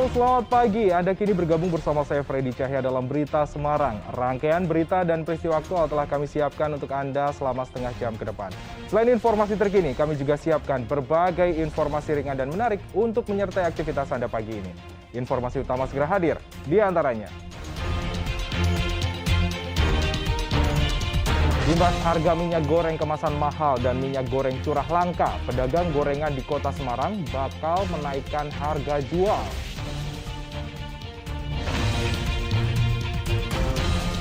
Halo, selamat pagi. Anda kini bergabung bersama saya Freddy Cahya dalam Berita Semarang. Rangkaian berita dan peristiwa aktual telah kami siapkan untuk Anda selama setengah jam ke depan. Selain informasi terkini, kami juga siapkan berbagai informasi ringan dan menarik untuk menyertai aktivitas Anda pagi ini. Informasi utama segera hadir, di antaranya. Imbas harga minyak goreng kemasan mahal dan minyak goreng curah langka, pedagang gorengan di Kota Semarang bakal menaikkan harga jual.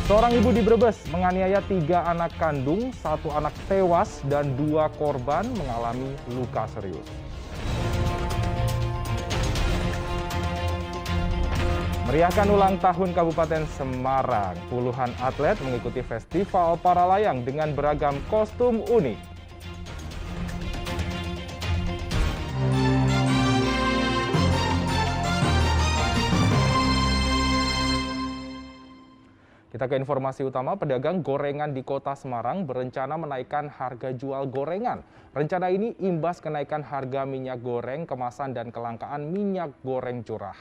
Seorang ibu di Brebes menganiaya 3 anak kandung, 1 anak tewas dan 2 korban mengalami luka serius. Meriahkan ulang tahun Kabupaten Semarang, puluhan atlet mengikuti festival para layang dengan beragam kostum unik. Kita ke informasi utama, pedagang gorengan di Kota Semarang berencana menaikkan harga jual gorengan. Rencana ini imbas kenaikan harga minyak goreng kemasan dan kelangkaan minyak goreng curah.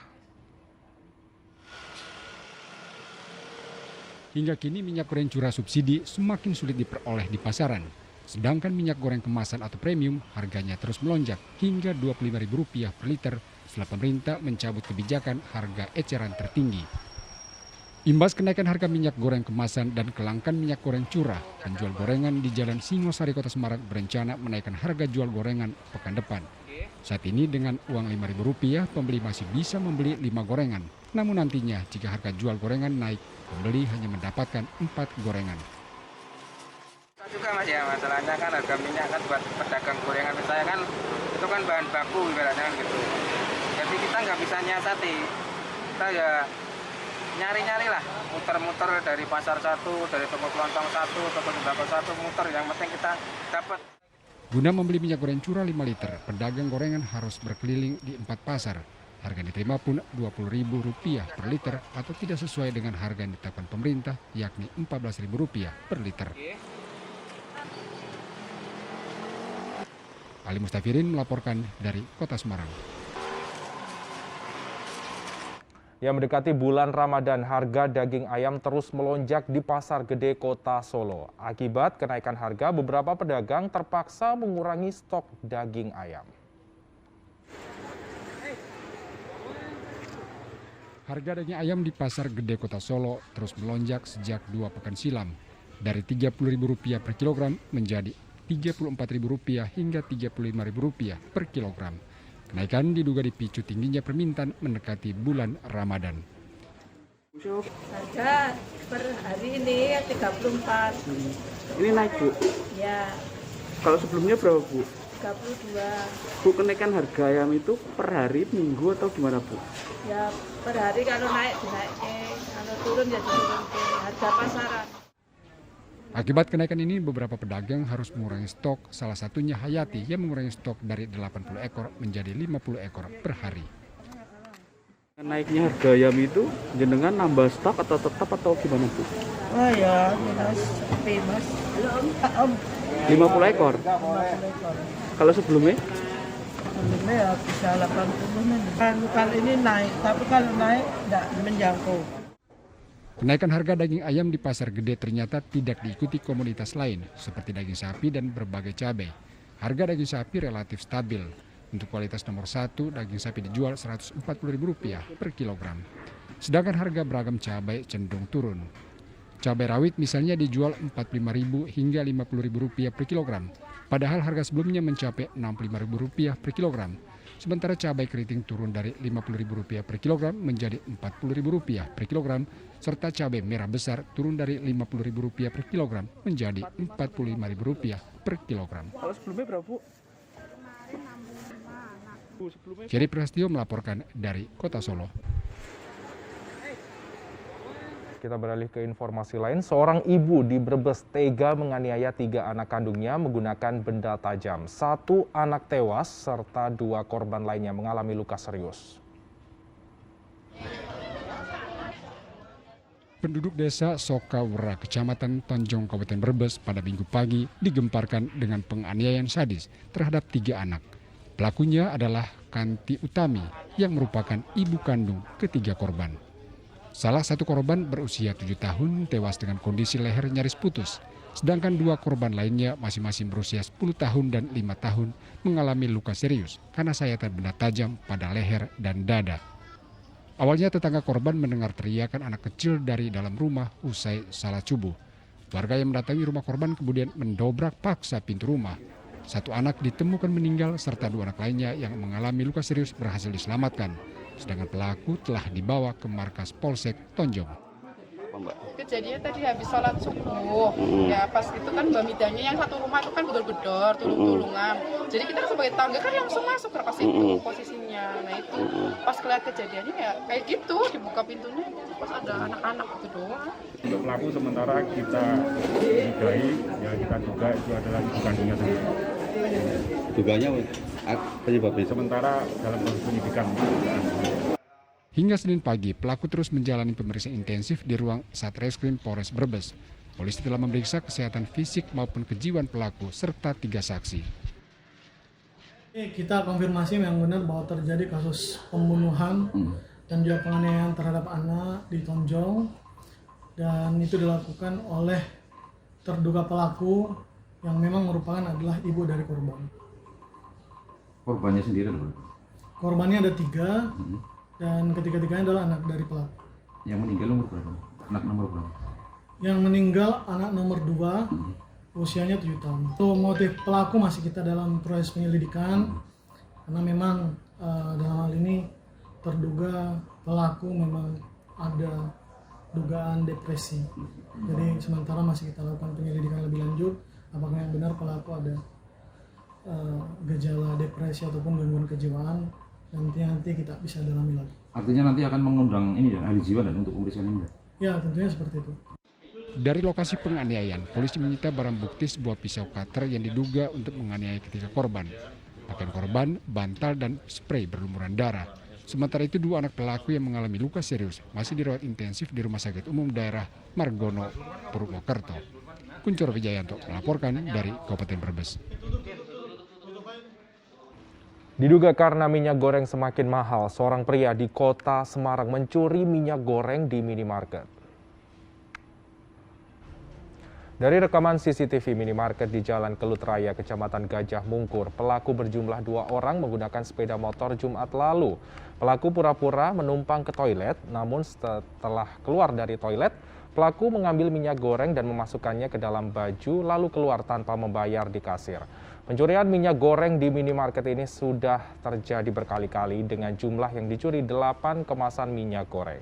Hingga kini minyak goreng curah subsidi semakin sulit diperoleh di pasaran. Sedangkan minyak goreng kemasan atau premium harganya terus melonjak hingga Rp25.000 per liter setelah pemerintah mencabut kebijakan harga eceran tertinggi. Imbas kenaikan harga minyak goreng kemasan dan kelangkaan minyak goreng curah, penjual gorengan di Jalan Singosari Kota Semarang berencana menaikkan harga jual gorengan pekan depan. Saat ini dengan uang Rp5.000, pembeli masih bisa membeli 5 gorengan. Namun nantinya jika harga jual gorengan naik, pembeli hanya mendapatkan 4 gorengan. Juga mas ya, masalahnya kan harga minyak kan buat pedagang gorengan saya kan itu kan bahan baku ibaratnya kan gitu. Jadi kita nggak bisa nyiasati, kita ya nyari-nyari lah, muter-muter dari pasar satu, dari toko kelontong satu, toko sembako satu, muter yang penting kita dapat. Guna membeli minyak goreng curah 5 liter, pedagang gorengan harus berkeliling di 4 pasar. Harga yang diterima pun Rp20.000 per liter atau tidak sesuai dengan harga yang ditetapkan pemerintah, yakni Rp14.000 per liter. Ali Mustafirin melaporkan dari Kota Semarang. Yang mendekati bulan Ramadan, harga daging ayam terus melonjak di Pasar Gede Kota Solo. Akibat kenaikan harga, beberapa pedagang terpaksa mengurangi stok daging ayam. Harga daging ayam di Pasar Gede Kota Solo terus melonjak sejak 2 pekan silam. Dari Rp30.000 per kilogram menjadi Rp34.000 hingga Rp35.000 per kilogram. Kenaikan diduga dipicu tingginya permintaan mendekati bulan Ramadan. Harga per hari ini 34. Ini naik, Bu? Ya, Kalau sebelumnya berapa, Bu? 32. Bu, kenaikan harga ayam itu per hari, minggu, atau gimana, Bu? Ya, per hari kalau naik dinaikin, kalau turun ya diturunkan. Harga pasaran. Akibat kenaikan ini, beberapa pedagang harus mengurangi stok, salah satunya Hayati yang mengurangi stok dari 80 ekor menjadi 50 ekor per hari. Naiknya harga ayam itu jenengan nambah stok atau tetap atau gimana, Bu? Oh ya, mas, sepi mas. Om. 50 ekor? 50 ekor. Kalau sebelumnya? Sebelumnya ya bisa 80 kan. Kalau ini naik, tapi kalau naik tidak menjangkau. Kenaikan harga daging ayam di Pasar Gede ternyata tidak diikuti komoditas lain seperti daging sapi dan berbagai cabai. Harga daging sapi relatif stabil. Untuk kualitas nomor 1, daging sapi dijual Rp140.000 per kilogram. Sedangkan harga beragam cabai cenderung turun. Cabai rawit misalnya dijual Rp45.000 hingga Rp50.000 per kilogram. Padahal harga sebelumnya mencapai Rp65.000 per kilogram. Sementara cabai keriting turun dari Rp50.000 per kilogram menjadi Rp40.000 per kilogram, serta cabai merah besar turun dari Rp50.000 per kilogram menjadi Rp45.000 per kilogram. Kalau sebelumnya berapa, Bu? Sebelumnya Ferry Prastio melaporkan dari Kota Solo. Kita beralih ke informasi lain, seorang ibu di Brebes tega menganiaya 3 anak kandungnya menggunakan benda tajam. 1 anak tewas serta 2 korban lainnya mengalami luka serius. Penduduk desa Sokawera, Kecamatan Tanjung, Kabupaten Brebes pada Minggu pagi digemparkan dengan penganiayaan sadis terhadap 3 anak. Pelakunya adalah Sukanti Utami yang merupakan ibu kandung ketiga korban. Salah satu korban berusia 7 tahun tewas dengan kondisi leher nyaris putus, sedangkan 2 korban lainnya masing-masing berusia 10 tahun dan 5 tahun mengalami luka serius karena sayatan benda tajam pada leher dan dada. Awalnya tetangga korban mendengar teriakan anak kecil dari dalam rumah usai salat subuh. Warga yang mendatangi rumah korban kemudian mendobrak paksa pintu rumah. 1 anak ditemukan meninggal serta 2 anak lainnya yang mengalami luka serius berhasil diselamatkan. Sedangkan pelaku telah dibawa ke markas Polsek Tonjong. Kejadiannya tadi habis sholat subuh, ya pas itu kan Mbak Midanya yang satu rumah itu kan gedor-gedor, tulung-tulungan. Jadi kita sebagai tangga kan langsung masuk ke pas itu posisinya. Nah itu pas kelihatan kejadiannya ya kayak gitu, dibuka pintunya, pas ada anak-anak gitu doang. Untuk pelaku sementara kita dugai, ya kita duga itu adalah ibu kandungnya sendiri. Duganya penyebabnya Sementara dalam proses penyidikan. Hingga Senin pagi, pelaku terus menjalani pemeriksaan intensif di ruang Satreskrim Polres Brebes. Polisi telah memeriksa kesehatan fisik maupun kejiwaan pelaku serta 3 saksi. Kita konfirmasi yang benar bahwa terjadi kasus pembunuhan dan juga penganiayaan terhadap anak di Tonjong, dan itu dilakukan oleh terduga pelaku yang memang merupakan adalah ibu dari korban. korbannya sendiri? Korbannya ada 3 dan ketiga-tiganya adalah anak dari pelaku. Yang meninggal nomor berapa? Anak nomor berapa? Yang meninggal anak nomor 2, usianya 7 tahun. Untuk motif pelaku masih kita dalam proses penyelidikan, karena memang dalam hal ini terduga pelaku memang ada dugaan depresi. Jadi sementara masih kita lakukan penyelidikan lebih lanjut, apakah yang benar pelaku ada gejala depresi ataupun gangguan kejiwaan. Nanti kita bisa dalami lagi. Artinya nanti akan mengundang ini ya, ahli jiwa dan untuk pemeriksaan ini? Ya, tentunya seperti itu. Dari lokasi penganiayaan, polisi menyita barang bukti sebuah pisau cutter yang diduga untuk menganiaya ketiga korban. Pakaian korban, bantal, dan spray berlumuran darah. Sementara itu 2 anak pelaku yang mengalami luka serius masih dirawat intensif di Rumah Sakit Umum Daerah Margono, Purwokerto. Kuncoro Wijayanto melaporkan dari Kabupaten Brebes. Diduga karena minyak goreng semakin mahal, seorang pria di kota Semarang mencuri minyak goreng di minimarket. Dari rekaman CCTV minimarket di Jalan Kelut Raya, Kecamatan Gajah Mungkur, pelaku berjumlah 2 orang menggunakan sepeda motor Jumat lalu. Pelaku pura-pura menumpang ke toilet, namun setelah keluar dari toilet, pelaku mengambil minyak goreng dan memasukkannya ke dalam baju lalu keluar tanpa membayar di kasir. Pencurian minyak goreng di minimarket ini sudah terjadi berkali-kali dengan jumlah yang dicuri 8 kemasan minyak goreng.